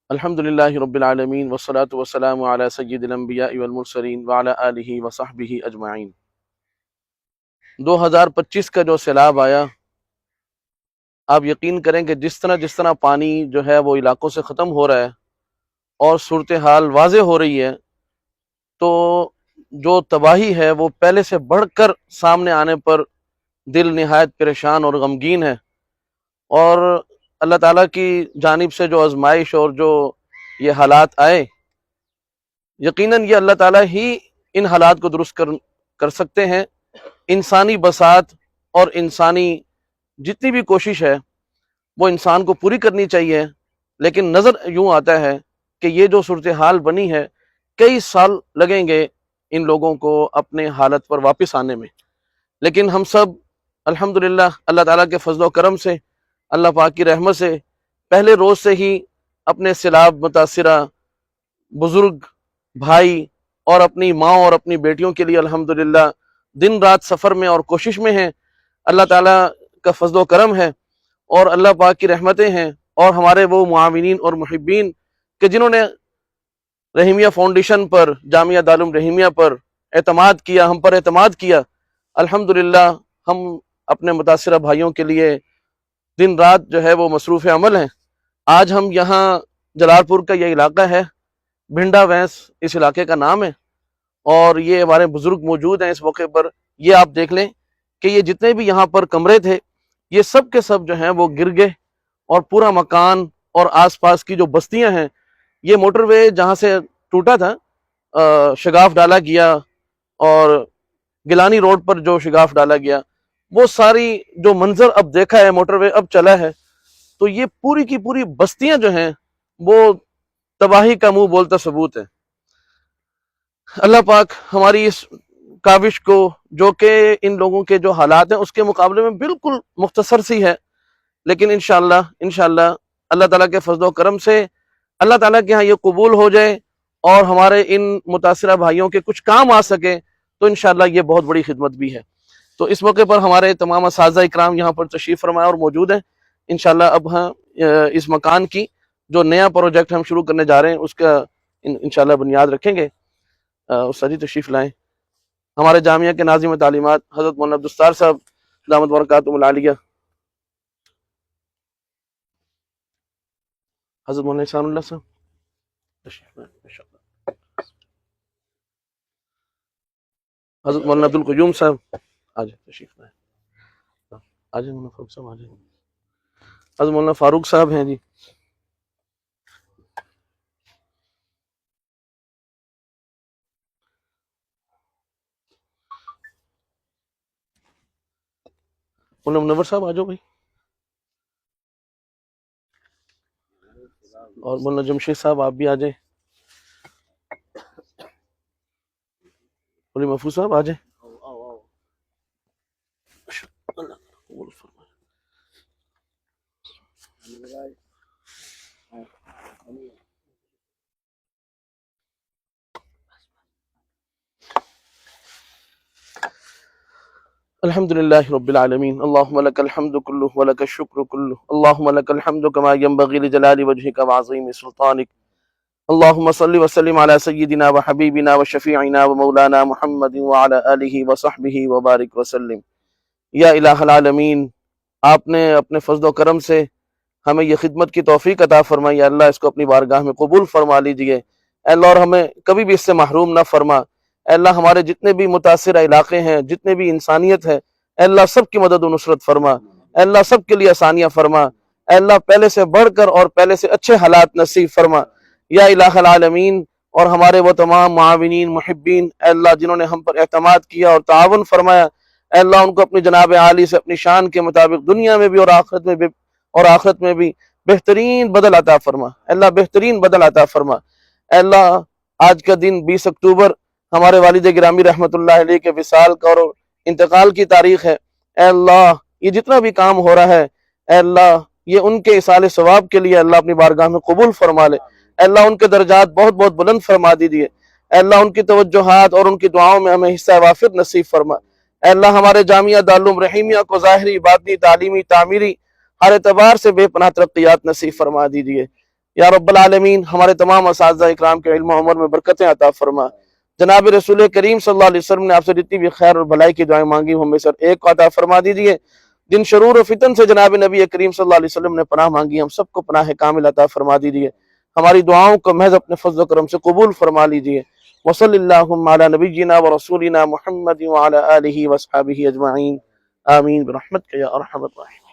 الحمدللہ رب العالمین والصلاة والسلام علی سید الانبیاء والمرسلین وعلی آلہ وصحبہ اجمعین۔ 2025 کا جو سیلاب آیا، آپ یقین کریں کہ جس طرح پانی جو ہے وہ علاقوں سے ختم ہو رہا ہے اور صورتحال واضح ہو رہی ہے، تو جو تباہی ہے وہ پہلے سے بڑھ کر سامنے آنے پر دل نہایت پریشان اور غمگین ہے۔ اور اللہ تعالیٰ کی جانب سے جو آزمائش اور جو یہ حالات آئے، یقیناً یہ اللہ تعالیٰ ہی ان حالات کو درست کر سکتے ہیں۔ انسانی بساط اور انسانی جتنی بھی کوشش ہے وہ انسان کو پوری کرنی چاہیے، لیکن نظر یوں آتا ہے کہ یہ جو صورتحال بنی ہے، کئی سال لگیں گے ان لوگوں کو اپنے حالت پر واپس آنے میں۔ لیکن ہم سب الحمدللہ اللہ تعالیٰ کے فضل و کرم سے، اللہ پاک کی رحمت سے، پہلے روز سے ہی اپنے سیلاب متاثرہ بزرگ بھائی اور اپنی ماں اور اپنی بیٹیوں کے لیے الحمدللہ دن رات سفر میں اور کوشش میں ہیں۔ اللہ تعالیٰ کا فضل و کرم ہے اور اللہ پاک کی رحمتیں ہیں، اور ہمارے وہ معاونین اور محبین کہ جنہوں نے رحیمیہ فاؤنڈیشن پر، جامعہ دارالعلوم رحیمیہ پر اعتماد کیا، ہم پر اعتماد کیا۔ الحمدللہ ہم اپنے متاثرہ بھائیوں کے لیے دن رات جو ہے وہ مصروف عمل ہیں۔ آج ہم یہاں جلال پور کا یہ علاقہ ہے، بھنڈا وینس اس علاقے کا نام ہے، اور یہ ہمارے بزرگ موجود ہیں اس موقع پر۔ یہ آپ دیکھ لیں کہ یہ جتنے بھی یہاں پر کمرے تھے، یہ سب کے سب جو ہیں وہ گر گئے، اور پورا مکان اور آس پاس کی جو بستیاں ہیں، یہ موٹر وے جہاں سے ٹوٹا تھا، شگاف ڈالا گیا، اور گیلانی روڈ پر جو شگاف ڈالا گیا، وہ ساری جو منظر اب دیکھا ہے، موٹر وے اب چلا ہے، تو یہ پوری کی پوری بستیاں جو ہیں وہ تباہی کا منہ بولتا ثبوت ہے۔ اللہ پاک ہماری اس کاوش کو، جو کہ ان لوگوں کے جو حالات ہیں اس کے مقابلے میں بالکل مختصر سی ہے، لیکن انشاءاللہ اللہ تعالیٰ کے فضل و کرم سے اللہ تعالیٰ کے ہاں یہ قبول ہو جائے اور ہمارے ان متاثرہ بھائیوں کے کچھ کام آ سکے، تو انشاءاللہ یہ بہت بڑی خدمت بھی ہے۔ تو اس موقع پر ہمارے تمام اساتذہ اکرام یہاں پر تشریف فرمائے اور موجود ہیں۔ انشاءاللہ اب ہم اس مکان کی جو نیا پروجیکٹ ہم شروع کرنے جا رہے ہیں اس کا انشاءاللہ بنیاد رکھیں گے۔ استاد جی تشریف لائیں۔ ہمارے جامعہ کے ناظم تعلیمات حضرت مولانا عبدالستار صاحب دامت برکاتہم العالیہ، حضرت مولانا احسان اللہ صاحب تشریف لائیں انشاءاللہ۔ حضرت مولانا عبدالقیوم صاحب آج تشریف لائیں۔ آج مولانا فاروق صاحب آج حضرت مولانا فاروق صاحب ہیں جی۔ مولانا منور صاحب آ جاؤ بھائی، اور مولانا جمشید صاحب آپ بھی آ جائیں، مولانا محفوظ صاحب آ جائیں۔ اللہ قبول فرمائے۔ الحمدللہ رب العالمین، اللہم لک الحمد کلہ ولک الشکر کلہ، اللہم لک الحمد کما ینبغی لجلال وجہک وعظیم سلطانک، اللہم صلی وسلم علی سیدنا وحبیبنا وشفیعنا ومولانا محمد وعلی آلہ وصحبہ وبارک وسلم۔ یا الہ العالمین، آپ نے اپنے فضل و کرم سے ہمیں یہ خدمت کی توفیق عطا فرمائی، اللہ اس کو اپنی بارگاہ میں قبول فرما لیجئے، اے اللہ، اور ہمیں کبھی بھی اس سے محروم نہ فرما۔ اے اللہ، ہمارے جتنے بھی متاثرہ علاقے ہیں، جتنے بھی انسانیت ہے، اے اللہ سب کی مدد و نصرت فرما، اے اللہ سب کے لیے آسانیاں فرما، اے اللہ پہلے سے بڑھ کر اور پہلے سے اچھے حالات نصیب فرما۔ یا الہ العالمین، اور ہمارے وہ تمام معاونین محبین، اے اللہ جنہوں نے ہم پر اعتماد کیا اور تعاون فرمایا، اے اللہ ان کو اپنی جناب عالی سے اپنی شان کے مطابق دنیا میں بھی اور آخرت میں بھی بہترین بدل عطا فرما، اے اللہ بہترین بدل عطا فرما۔ اے اللہ آج کا دن 20 اکتوبر ہمارے والد گرامی رحمت اللہ علیہ کے وصال کا اور انتقال کی تاریخ ہے۔ اے اللہ یہ جتنا بھی کام ہو رہا ہے، اے اللہ یہ ان کے ایصال ثواب کے لیے اللہ اپنی بارگاہ میں قبول فرما لے، اے اللہ ان کے درجات بہت بہت بلند فرما دیجیے، اے اللہ ان کی توجہات اور ان کی دعاؤں میں ہمیں حصہ وافر نصیب فرما۔ اے اللہ ہمارے جامعہ دارالعلوم رحیمیہ کو ظاہری، باطنی، تعلیمی، تعمیری ہر اعتبار سے بے پناہ ترقیات نصیب فرما دیجیے۔ یا رب العالمین ہمارے تمام اساتذہ اکرام کے علم و عمر میں برکتیں عطا فرما۔ جناب رسول کریم صلی اللہ علیہ وسلم نے آپ سے جتنی بھی خیر اور بھلائی کی دعائیں مانگی ہوں میں سر ایک کو عطا فرما دیجئے۔ جن شرور و فتن سے جناب نبی کریم صلی اللہ علیہ وسلم نے پناہ مانگی ہم سب کو پناہ کامل عطا فرما دیجئے۔ ہماری دعاؤں کو محض اپنے فضل و کرم سے قبول فرما لیجئے۔ وصلی اللہم علی نبینا و رسولنا محمد وعلی آلہ و اصحابہ اجمعین، آمین برحمتک یا ارحم الراحمین۔